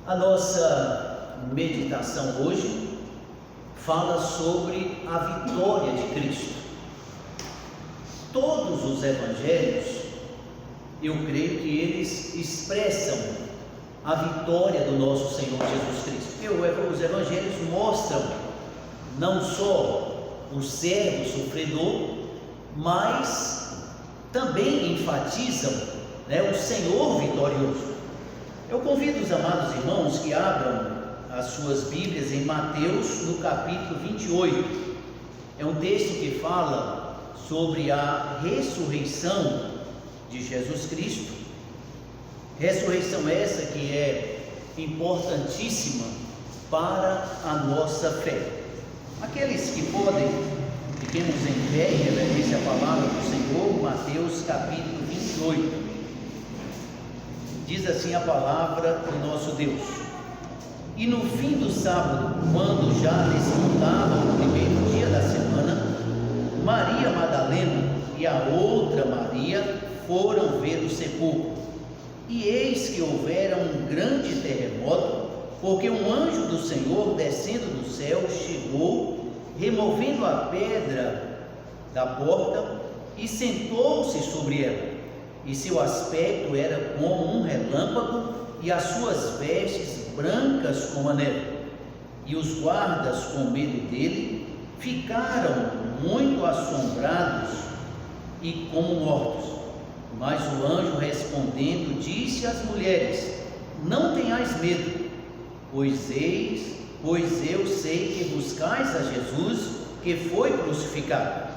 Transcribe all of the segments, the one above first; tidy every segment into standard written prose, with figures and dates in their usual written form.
A nossa meditação hoje fala sobre a vitória de Cristo. Todos os evangelhos, eu creio que eles expressam a vitória do nosso Senhor Jesus Cristo. Porque os evangelhos mostram não só o servo sofredor, mas também enfatizam, o Senhor vitorioso. Eu convido os amados irmãos que abram as suas Bíblias em Mateus, no capítulo 28. É um texto que fala sobre a ressurreição de Jesus Cristo. Ressurreição essa que é importantíssima para a nossa fé. Aqueles que podem, fiquemos em pé em reverência à palavra do Senhor. Mateus capítulo 28. Diz assim a palavra do nosso Deus: E no fim do sábado, quando já desmontava o primeiro dia da semana, Maria Madalena e a outra Maria foram ver o sepulcro. E eis que houvera um grande terremoto, porque um anjo do Senhor, descendo do céu, chegou, removendo a pedra da porta, e sentou-se sobre ela. E seu aspecto era como um relâmpago, e as suas vestes brancas como a neve. E os guardas, com medo dele, ficaram muito assombrados e como mortos. Mas o anjo, respondendo, disse às mulheres: Não tenhais medo, pois eu sei que buscais a Jesus, que foi crucificado.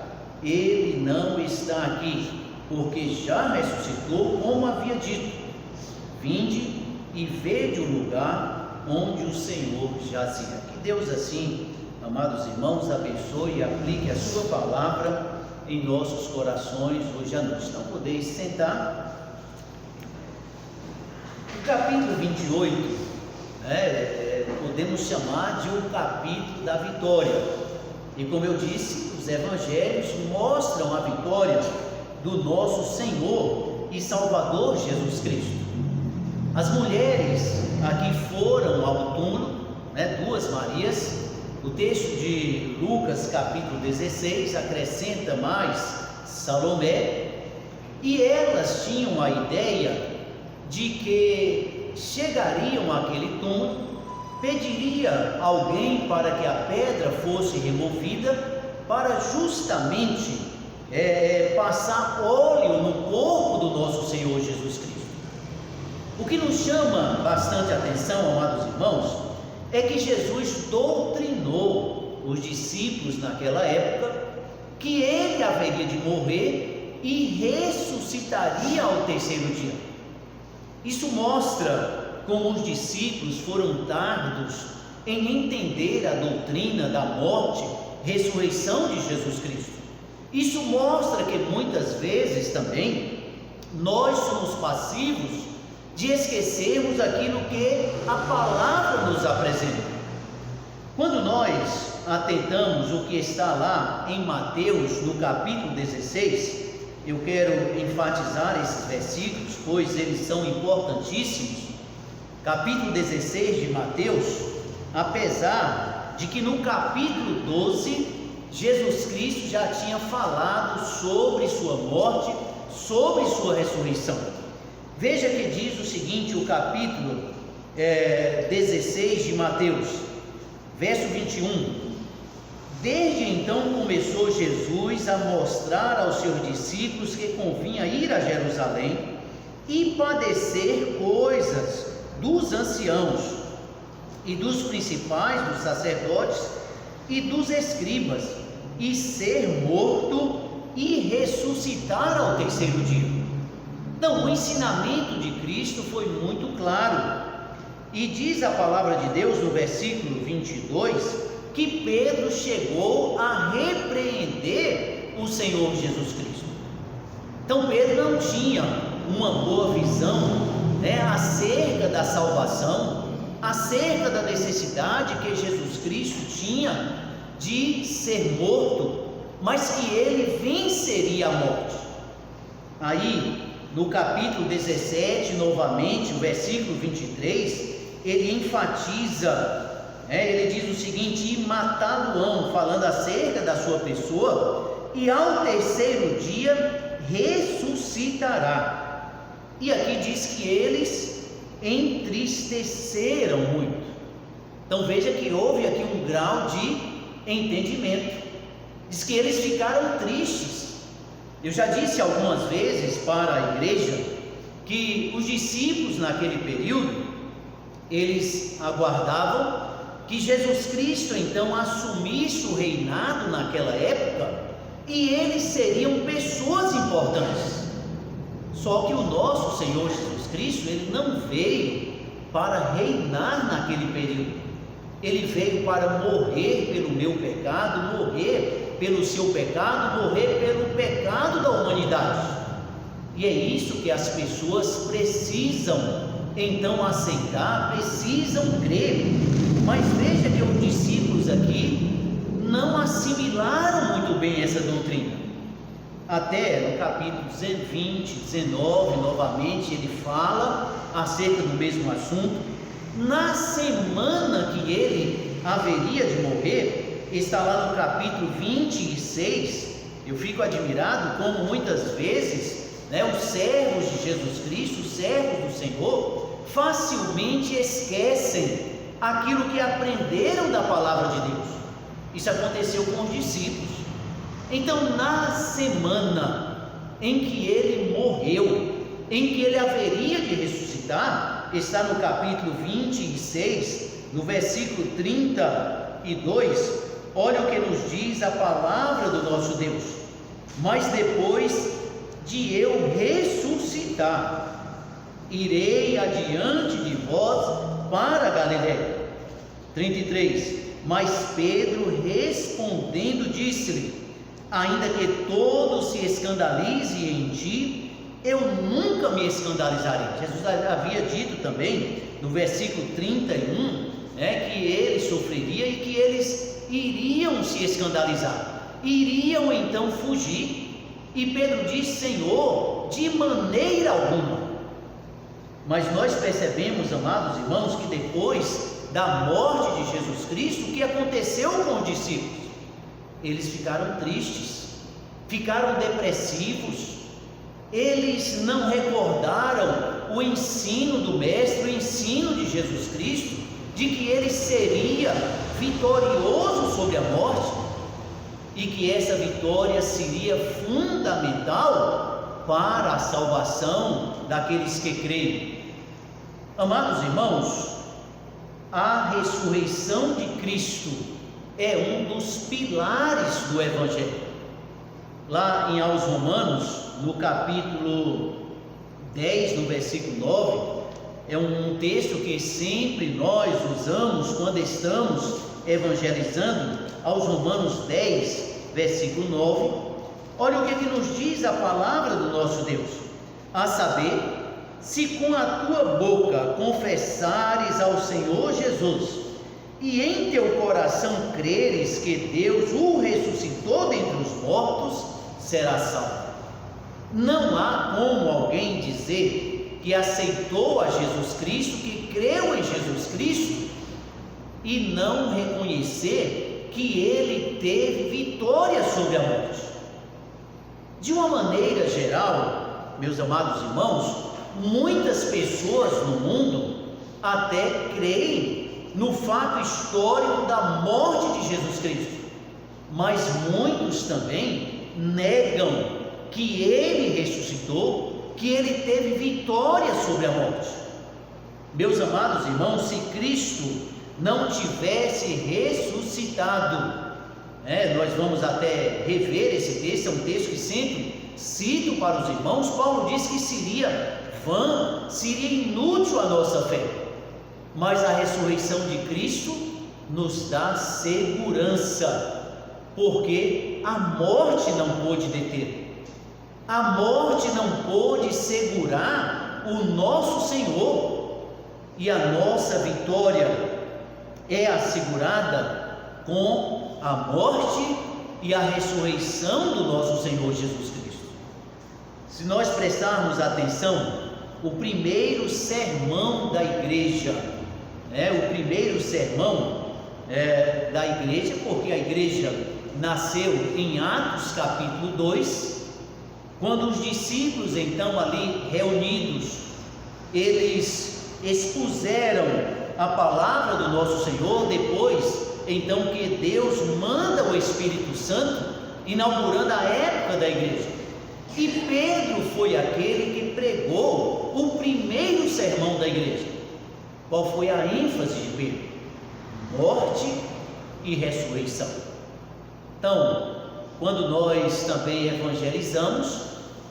Ele não está aqui, porque já ressuscitou, como havia dito. Vinde e vede o lugar onde o Senhor jazia. Que Deus assim, amados irmãos, abençoe e aplique a sua palavra em nossos corações hoje à noite. Então podeis sentar. O capítulo 28, podemos chamar de o capítulo da vitória. E como eu disse, os evangelhos mostram a vitória do nosso Senhor e Salvador Jesus Cristo. As mulheres aqui foram ao túmulo, duas Marias. O texto de Lucas capítulo 16 acrescenta mais Salomé, e elas tinham a ideia de que chegariam àquele túmulo, pediria alguém para que a pedra fosse removida, para justamente passar óleo no corpo do nosso Senhor Jesus Cristo. O que nos chama bastante atenção, amados irmãos, é que Jesus doutrinou os discípulos naquela época que ele haveria de morrer e ressuscitaria ao terceiro dia. Isso mostra como os discípulos foram tardos em entender a doutrina da morte, ressurreição de Jesus Cristo. Isso mostra que muitas vezes também nós somos passivos de esquecermos aquilo que a palavra nos apresenta. Quando nós atentamos o que está lá em Mateus, no capítulo 16, eu quero enfatizar esses versículos, pois eles são importantíssimos. Capítulo 16 de Mateus, apesar de que no capítulo 12, Jesus Cristo já tinha falado sobre sua morte, sobre sua ressurreição. Veja que diz o seguinte, o capítulo 16 de Mateus, verso 21. Desde então começou Jesus a mostrar aos seus discípulos que convinha ir a Jerusalém e padecer coisas dos anciãos e dos principais dos sacerdotes e dos escribas, e ser morto e ressuscitar ao terceiro dia. Então, o ensinamento de Cristo foi muito claro, e diz a palavra de Deus no versículo 22, que Pedro chegou a repreender o Senhor Jesus Cristo. Então Pedro não tinha uma boa visão, acerca da salvação, acerca da necessidade que Jesus Cristo tinha de ser morto, mas que ele venceria a morte. Aí no capítulo 17, novamente, o versículo 23, ele enfatiza, ele diz o seguinte: e matá-lo-ão, falando acerca da sua pessoa, e ao terceiro dia ressuscitará. E aqui diz que eles entristeceram muito. Então veja que houve aqui um grau de entendimento. Diz que eles ficaram tristes. Eu já disse algumas vezes para a igreja que os discípulos naquele período, eles aguardavam que Jesus Cristo então assumisse o reinado naquela época, e eles seriam pessoas importantes. Só que o nosso Senhor Jesus Cristo, ele não veio para reinar naquele período. Ele veio para morrer pelo meu pecado, morrer pelo seu pecado, morrer pelo pecado da humanidade. E é isso que as pessoas precisam então aceitar, precisam crer. Mas veja que os discípulos aqui não assimilaram muito bem essa doutrina. Até no capítulo 20, 19, novamente ele fala acerca do mesmo assunto. Na semana que ele haveria de morrer, está lá no capítulo 26. Eu fico admirado como muitas vezes os servos de Jesus Cristo, os servos do Senhor, facilmente esquecem aquilo que aprenderam da palavra de Deus. Isso aconteceu com os discípulos. Então, na semana em que ele morreu, em que ele haveria de ressuscitar, está no capítulo 26, no versículo 32, olha o que nos diz a palavra do nosso Deus: mas depois de eu ressuscitar, irei adiante de vós para a Galiléia. 33, mas Pedro respondendo disse-lhe: ainda que todos se escandalizem em ti, eu nunca me escandalizarei. Jesus havia dito também no versículo 31, que ele sofreria e que eles iriam se escandalizar, iriam então fugir. E Pedro disse: Senhor, de maneira alguma. Mas nós percebemos, amados irmãos, que depois da morte de Jesus Cristo, o que aconteceu com os discípulos? Eles ficaram tristes, ficaram depressivos. Eles não recordaram o ensino do Mestre, o ensino de Jesus Cristo, de que ele seria vitorioso sobre a morte, e que essa vitória seria fundamental para a salvação daqueles que creem. Amados irmãos, a ressurreição de Cristo é um dos pilares do Evangelho. Lá em aos Romanos, no capítulo 10, no versículo 9, é um texto que sempre nós usamos quando estamos evangelizando. Aos Romanos 10, versículo 9, olha o que nos diz a palavra do nosso Deus: a saber, se com a tua boca confessares ao Senhor Jesus, e em teu coração creres que Deus o ressuscitou dentre os mortos, serás salvo. Não há como alguém dizer que aceitou a Jesus Cristo, que creu em Jesus Cristo, e não reconhecer que ele teve vitória sobre a morte. De uma maneira geral, meus amados irmãos, muitas pessoas no mundo até creem no fato histórico da morte de Jesus Cristo, mas muitos também negam que ele ressuscitou, que ele teve vitória sobre a morte. Meus amados irmãos, se Cristo não tivesse ressuscitado, nós vamos até rever esse texto, é um texto que sempre cito para os irmãos. Paulo diz que seria vã, seria inútil a nossa fé, mas a ressurreição de Cristo nos dá segurança, porque a morte não pôde deter, a morte não pôde segurar o nosso Senhor, e a nossa vitória é assegurada com a morte e a ressurreição do nosso Senhor Jesus Cristo. Se nós prestarmos atenção, o primeiro sermão da igreja o primeiro sermão da igreja, porque a igreja nasceu em Atos capítulo 2, quando os discípulos então ali reunidos, eles expuseram a palavra do nosso Senhor, depois então que Deus manda o Espírito Santo, inaugurando a época da igreja. E Pedro foi aquele que pregou o primeiro sermão da igreja. Qual foi a ênfase de Pedro? Morte e ressurreição. Então, quando nós também evangelizamos,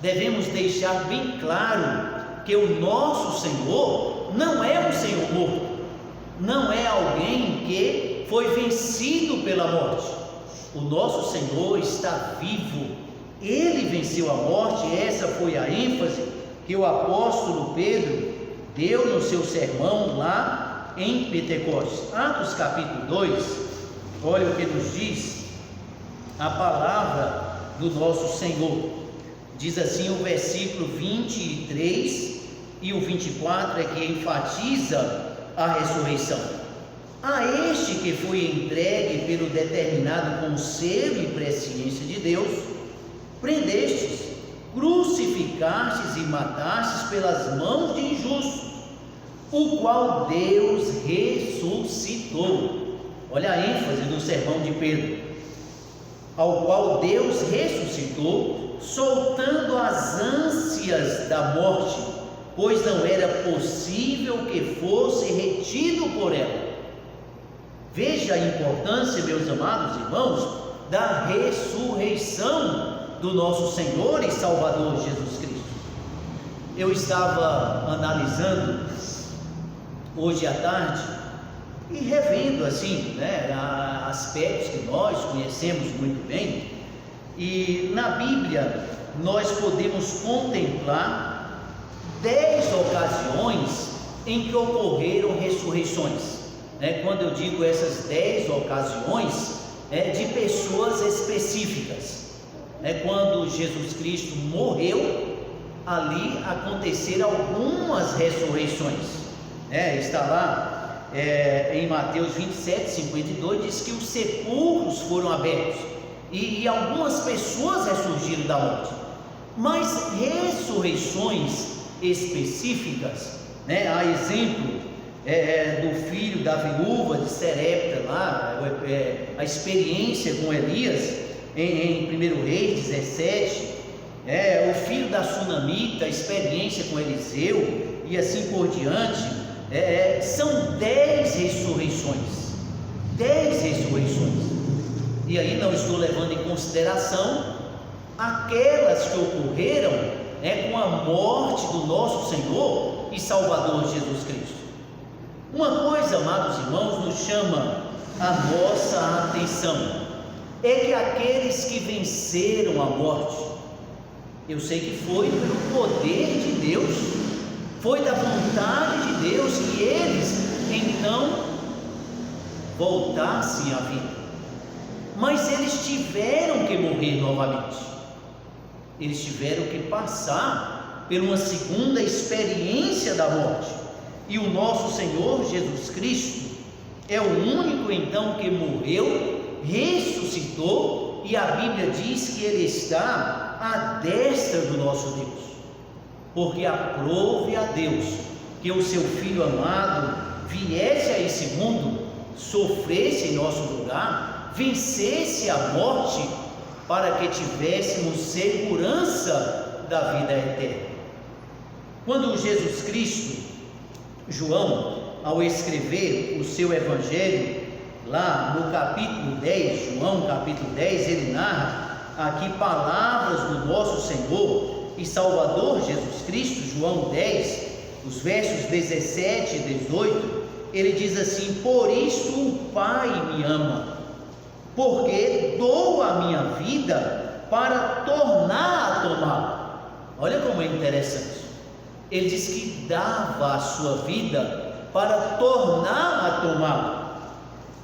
devemos deixar bem claro que o nosso Senhor não é um Senhor morto, não é alguém que foi vencido pela morte. O nosso Senhor está vivo, Ele venceu a morte. Essa foi a ênfase que o apóstolo Pedro deu no seu sermão lá em Pentecostes. Atos capítulo 2, olha o que nos diz a palavra do nosso Senhor. Diz assim o versículo 23 e o 24 é que enfatiza a ressurreição. A este que foi entregue pelo determinado conselho e presciência de Deus, prendestes, crucificastes e matastes pelas mãos de injustos, o qual Deus ressuscitou. Olha a ênfase do sermão de Pedro. Ao qual Deus ressuscitou, soltando as ânsias da morte, pois não era possível que fosse retido por ela. Veja a importância, meus amados irmãos, da ressurreição do nosso Senhor e Salvador Jesus Cristo. Eu estava analisando hoje à tarde e revendo assim, aspectos que nós conhecemos muito bem, e na Bíblia nós podemos contemplar 10 ocasiões em que ocorreram ressurreições. Quando eu digo essas 10 ocasiões, de pessoas específicas. Quando Jesus Cristo morreu, ali aconteceram algumas ressurreições. Está lá em Mateus 27, 52, diz que os sepulcros foram abertos e algumas pessoas ressurgiram da morte. Mas ressurreições específicas, a exemplo do filho da viúva de Serepta lá, a experiência com Elias em 1 Reis 17, o filho da Sunamita, a experiência com Eliseu e assim por diante. São 10 ressurreições, 10 ressurreições, e aí não estou levando em consideração aquelas que ocorreram com a morte do nosso Senhor e Salvador Jesus Cristo. Uma coisa, amados irmãos, nos chama a nossa atenção, é que aqueles que venceram a morte, eu sei que foi pelo poder de Deus, foi da vontade de Deus que eles então voltassem à vida, mas eles tiveram que morrer novamente, eles tiveram que passar por uma segunda experiência da morte. E o nosso Senhor Jesus Cristo é o único então que morreu, ressuscitou, e a Bíblia diz que Ele está à destra do nosso Deus, porque aprove a Deus que o seu Filho amado viesse a esse mundo, sofresse em nosso lugar, vencesse a morte, para que tivéssemos segurança da vida eterna. Quando Jesus Cristo, João, ao escrever o seu evangelho, lá no capítulo 10, João capítulo 10, ele narra aqui palavras do nosso Senhor e Salvador Jesus Cristo. João 10, os versos 17 e 18, ele diz assim: por isso o Pai me ama, porque dou a minha vida para tornar a tomá-la. Olha como é interessante. Ele diz que dava a sua vida para torná-la a tomá-la.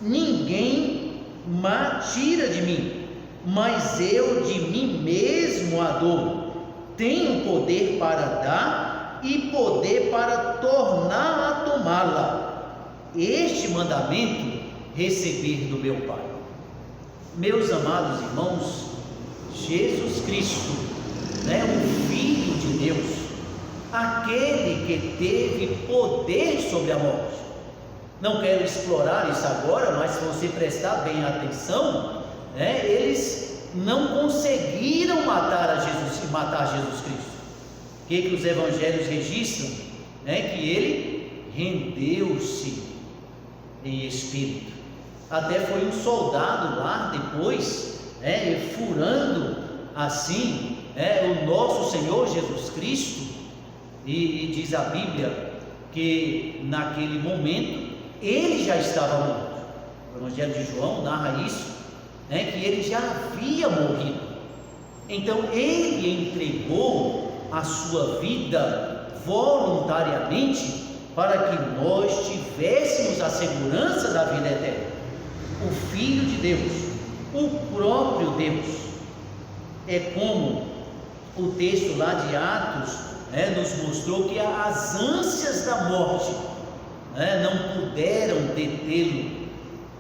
Ninguém me tira de mim, mas eu de mim mesmo a dou. Tenho poder para dar e poder para torná-la a tomá-la. este mandamento receber do meu Pai. Meus amados irmãos, Jesus Cristo, o Filho de Deus, aquele que teve poder sobre a morte. Não quero explorar isso agora, mas se você prestar bem atenção, eles não conseguiram matar Jesus Cristo. O que os evangelhos registram? Que ele rendeu-se em espírito. Até foi um soldado lá depois, furando assim o nosso Senhor Jesus Cristo, e diz a Bíblia que naquele momento ele já estava morto. O Evangelho de João narra isso, que ele já havia morrido. Então ele entregou a sua vida voluntariamente para que nós tivéssemos a segurança da vida eterna. O Filho de Deus, o próprio Deus, é como o texto lá de Atos nos mostrou que as ânsias da morte não puderam detê-lo,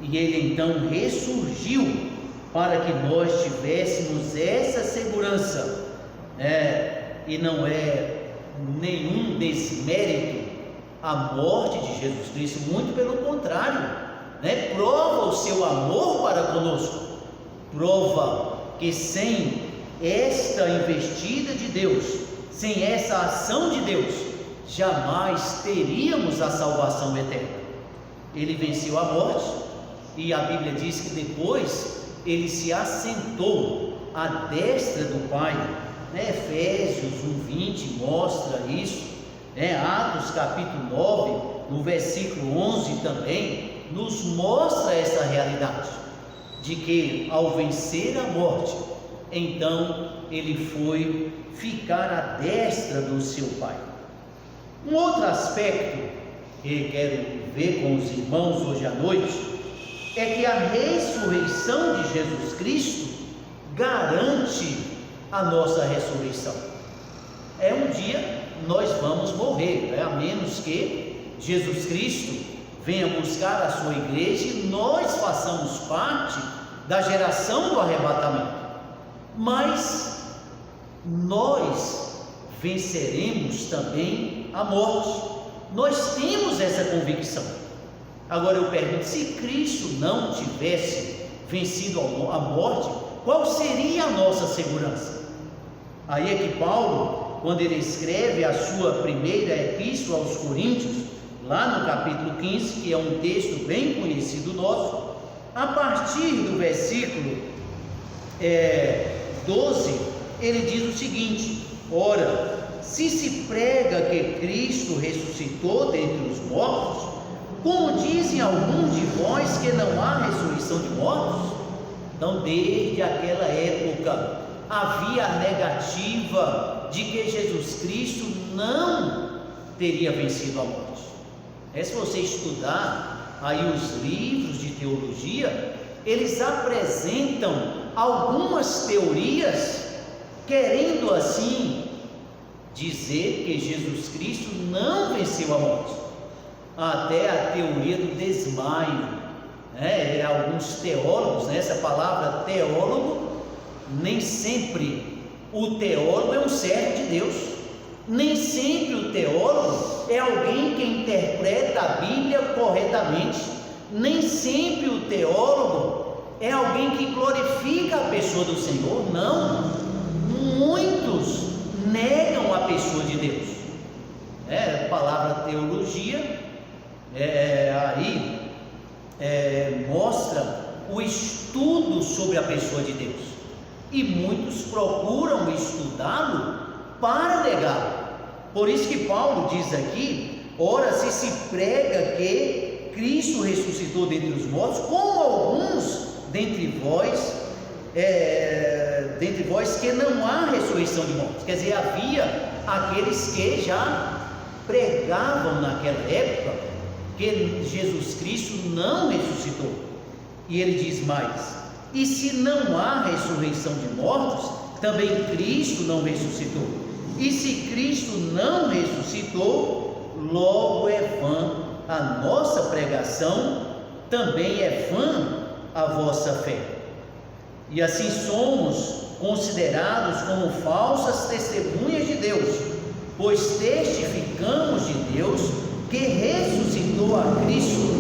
e ele então ressurgiu para que nós tivéssemos essa segurança, e não é nenhum desmérito a morte de Jesus Cristo, muito pelo contrário, prova o seu amor para conosco, prova que sem esta investida de Deus, sem essa ação de Deus, jamais teríamos a salvação eterna. Ele venceu a morte, e a Bíblia diz que depois ele se assentou à destra do Pai. Efésios 1:20 mostra isso, Atos capítulo 9, no versículo 11 também, nos mostra essa realidade, de que ao vencer a morte, então ele foi ficar à destra do seu Pai. Um outro aspecto que quero ver com os irmãos hoje à noite é que a ressurreição de Jesus Cristo garante a nossa ressurreição. Um dia nós vamos morrer, a menos que Jesus Cristo venha buscar a sua igreja e nós façamos parte da geração do arrebatamento. Mas nós venceremos também a morte. Nós temos essa convicção. Agora eu pergunto, se Cristo não tivesse vencido a morte, qual seria a nossa segurança? Aí é que Paulo, quando ele escreve a sua primeira epístola aos Coríntios, lá no capítulo 15, que é um texto bem conhecido nosso, a partir do versículo 12, ele diz o seguinte: ora, se prega que Cristo ressuscitou dentre os mortos, como dizem alguns de vós que não há ressurreição de mortos? Então, desde aquela época, havia a negativa de que Jesus Cristo não teria vencido a morte. Se você estudar aí os livros de teologia, eles apresentam algumas teorias, querendo assim dizer que Jesus Cristo não venceu a morte. Até a teoria do desmaio, alguns teólogos, essa palavra teólogo, nem sempre o teólogo é um servo de Deus, nem sempre o teólogo é alguém que interpreta a Bíblia corretamente, nem sempre o teólogo é alguém que glorifica a pessoa do Senhor. Não, muitos negam a pessoa de Deus. A palavra teologia mostra o estudo sobre a pessoa de Deus, e muitos procuram estudá-lo para negá-lo. Por isso que Paulo diz aqui: ora, se prega que Cristo ressuscitou dentre os mortos, como alguns dentre vós que não há ressurreição de mortos. Quer dizer, havia aqueles que já pregavam naquela época que Jesus Cristo não ressuscitou. E ele diz mais: e se não há ressurreição de mortos, também Cristo não ressuscitou. E se Cristo não ressuscitou, logo é vã a nossa pregação, também é vã a vossa fé. E assim somos considerados como falsas testemunhas de Deus, pois testificamos de Deus que ressuscitou a Cristo,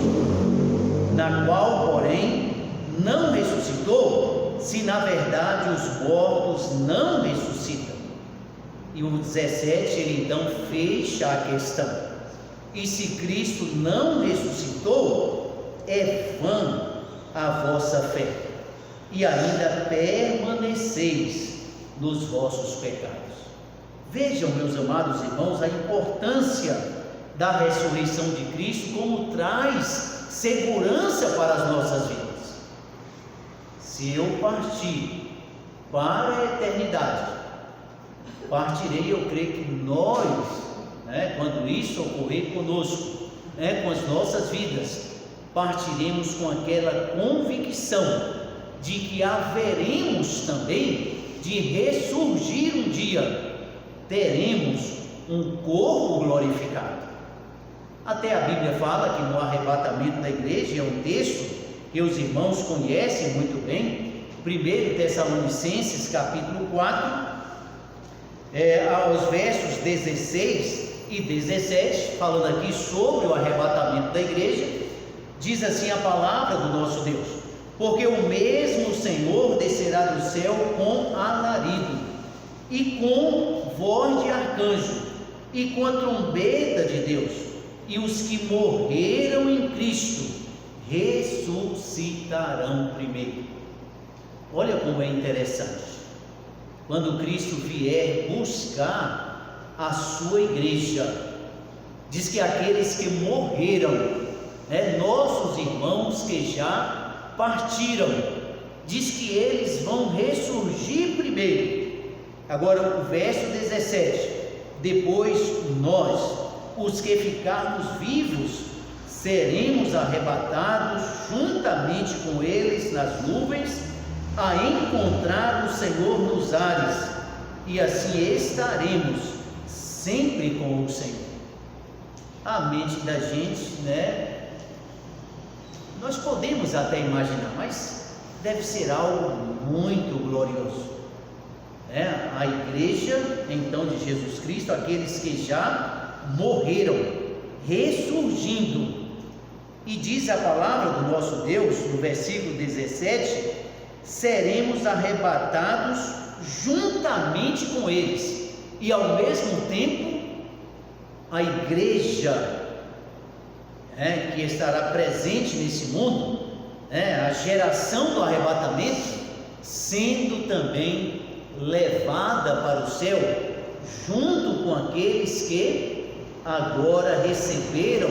na qual, porém, não ressuscitou, se na verdade os mortos não ressuscitam. E o 17, ele então fecha a questão: e se Cristo não ressuscitou, é vã a vossa fé, e ainda permaneceis nos vossos pecados. Vejam, meus amados irmãos, a importância da ressurreição de Cristo, como traz segurança para as nossas vidas. Se eu partir para a eternidade, partirei, eu creio que nós, quando isso ocorrer conosco, com as nossas vidas, partiremos com aquela convicção de que haveremos também de ressurgir um dia, teremos um corpo glorificado. Até a Bíblia fala que no arrebatamento da igreja, é um texto que os irmãos conhecem muito bem, 1 Tessalonicenses capítulo 4, aos versos 16 e 17, falando aqui sobre o arrebatamento da igreja, diz assim a palavra do nosso Deus: porque o mesmo Senhor descerá do céu com alarido, e com voz de arcanjo, e com a trombeta de Deus, e os que morreram em Cristo ressuscitarão primeiro. Olha como é interessante, quando Cristo vier buscar a sua igreja, diz que aqueles que morreram, nossos irmãos que já partiram, diz que eles vão ressurgir primeiro. Agora o verso 17: depois nós, os que ficarmos vivos, seremos arrebatados juntamente com eles nas nuvens, a encontrar o Senhor nos ares, e assim estaremos sempre com o Senhor. A mente da gente, nós podemos até imaginar, mas deve ser algo muito glorioso. A igreja então de Jesus Cristo, aqueles que já morreram, ressurgindo. E diz a palavra do nosso Deus no versículo 17: seremos arrebatados juntamente com eles. E ao mesmo tempo, a igreja que estará presente nesse mundo, a geração do arrebatamento, sendo também levada para o céu, junto com aqueles que agora receberam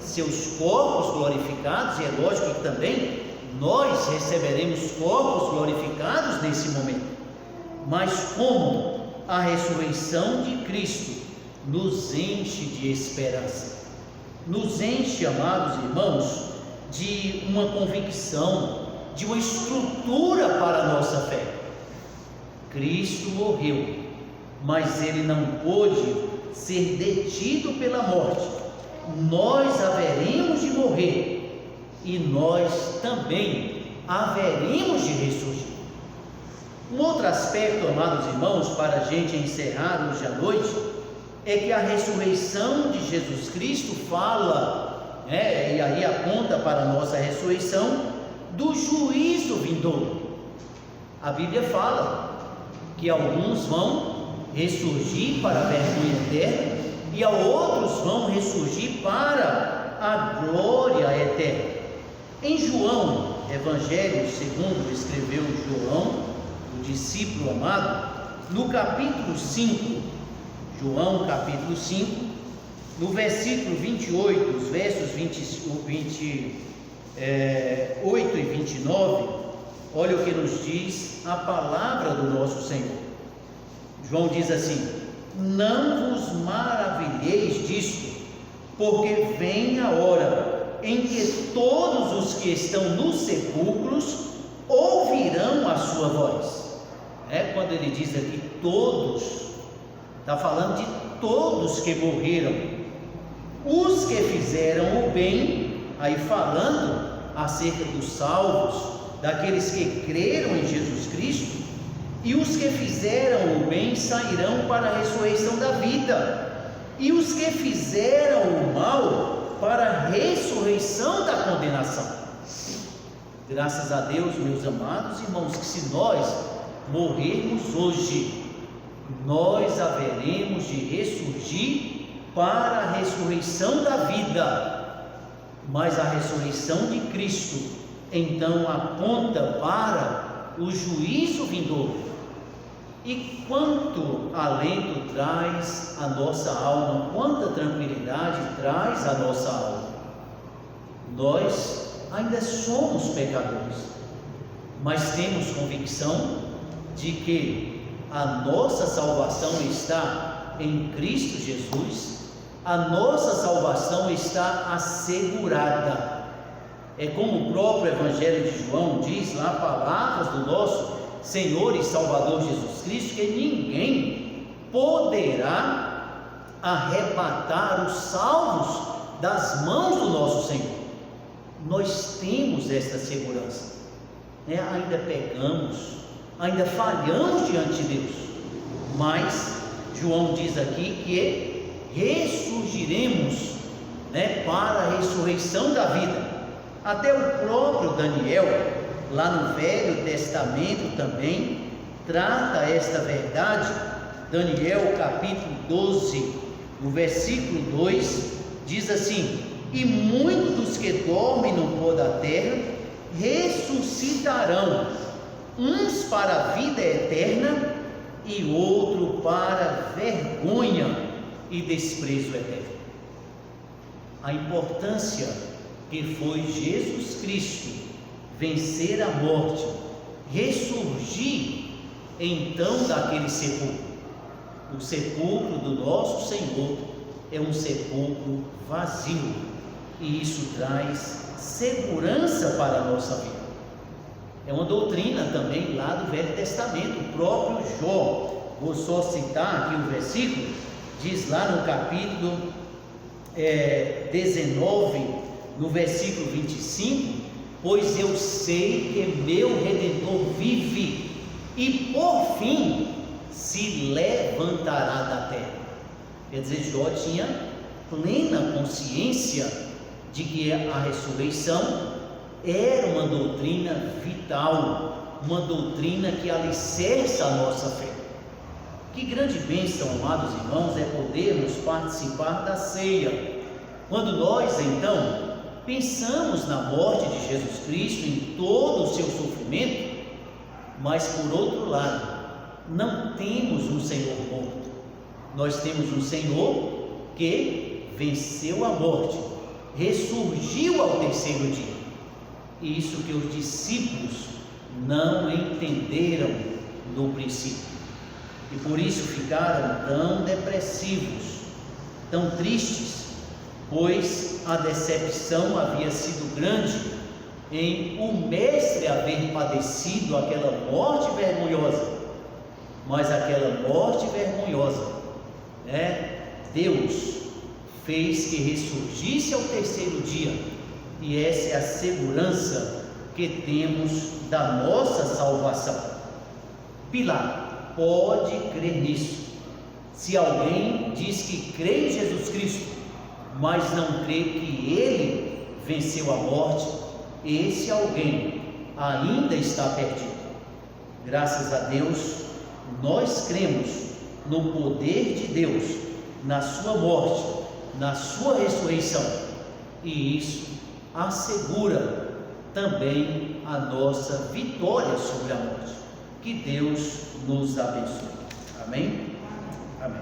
seus corpos glorificados. E é lógico que também nós receberemos corpos glorificados nesse momento. Mas como a ressurreição de Cristo nos enche de esperança, nos enche, amados irmãos, de uma convicção, de uma estrutura para a nossa fé. Cristo morreu, mas ele não pôde ser detido pela morte. Nós haveremos de morrer, e nós também haveremos de ressurgir. Um outro aspecto, amados irmãos, para a gente encerrar hoje à noite, é que a ressurreição de Jesus Cristo fala, e aí aponta para a nossa ressurreição, do juízo vindouro. A Bíblia fala que alguns vão ressurgir para a vergonha eterna, e a outros vão ressurgir para a glória eterna. Em João, Evangelho segundo escreveu João, o discípulo amado, no capítulo 5, João capítulo 5, no versículo 28, os versos 28 e 29, olha o que nos diz a palavra do nosso Senhor. João diz assim: não vos maravilheis disto, porque vem a hora em que todos os que estão nos sepulcros ouvirão a sua voz. Quando ele diz aqui todos, está falando de todos que morreram, os que fizeram o bem, aí falando acerca dos salvos, daqueles que creram em Jesus Cristo, e os que fizeram o bem sairão para a ressurreição da vida, e os que fizeram o mal para a ressurreição da condenação. Graças a Deus, meus amados irmãos, que se nós morrermos hoje, nós haveremos de ressurgir para a ressurreição da vida, mas a ressurreição de Cristo então aponta para o juízo vindouro. E quanto alento traz a nossa alma, quanta tranquilidade traz a nossa alma. Nós ainda somos pecadores, mas temos convicção de que a nossa salvação está em Cristo Jesus, a nossa salvação está assegurada. É como o próprio Evangelho de João diz lá, palavras do nosso Senhor e Salvador Jesus Cristo, que ninguém poderá arrebatar os salvos das mãos do nosso Senhor. Nós temos esta segurança, ainda pecamos, ainda falhamos diante de Deus, mas João diz aqui que ressurgiremos, para a ressurreição da vida. Até o próprio Daniel, lá no Velho Testamento também, trata esta verdade. Daniel capítulo 12, no versículo 2, diz assim: e muitos que dormem no pó da terra ressuscitarão, uns para a vida eterna e outro para vergonha e desprezo eterno. A importância que foi Jesus Cristo vencer a morte, ressurgir então daquele sepulcro. O sepulcro do nosso Senhor é um sepulcro vazio, e isso traz segurança para a nossa vida. É uma doutrina também lá do Velho Testamento. O próprio Jó, vou só citar aqui o versículo, diz lá no capítulo 19, no versículo 25: pois eu sei que meu Redentor vive, e por fim se levantará da terra. Quer dizer, Jó tinha plena consciência de que a ressurreição era uma doutrina vital, uma doutrina que alicerça a nossa fé. Que grande bênção, amados irmãos, é podermos participar da ceia, quando nós então pensamos na morte de Jesus Cristo, em todo o seu sofrimento, mas por outro lado, não temos um Senhor morto, nós temos um Senhor que venceu a morte, ressurgiu ao terceiro dia. Isso que os discípulos não entenderam no princípio, e por isso ficaram tão depressivos, tão tristes, pois a decepção havia sido grande em o Mestre haver padecido aquela morte vergonhosa. Mas aquela morte vergonhosa, Deus fez que ressurgisse ao terceiro dia, e essa é a segurança que temos da nossa salvação. Pilatos pode crer nisso. Se alguém diz que crê em Jesus Cristo, mas não crê que ele venceu a morte, esse alguém ainda está perdido. Graças a Deus, nós cremos no poder de Deus, na sua morte, na sua ressurreição, e isso assegura também a nossa vitória sobre a morte. Que Deus nos abençoe. Amém? Amém.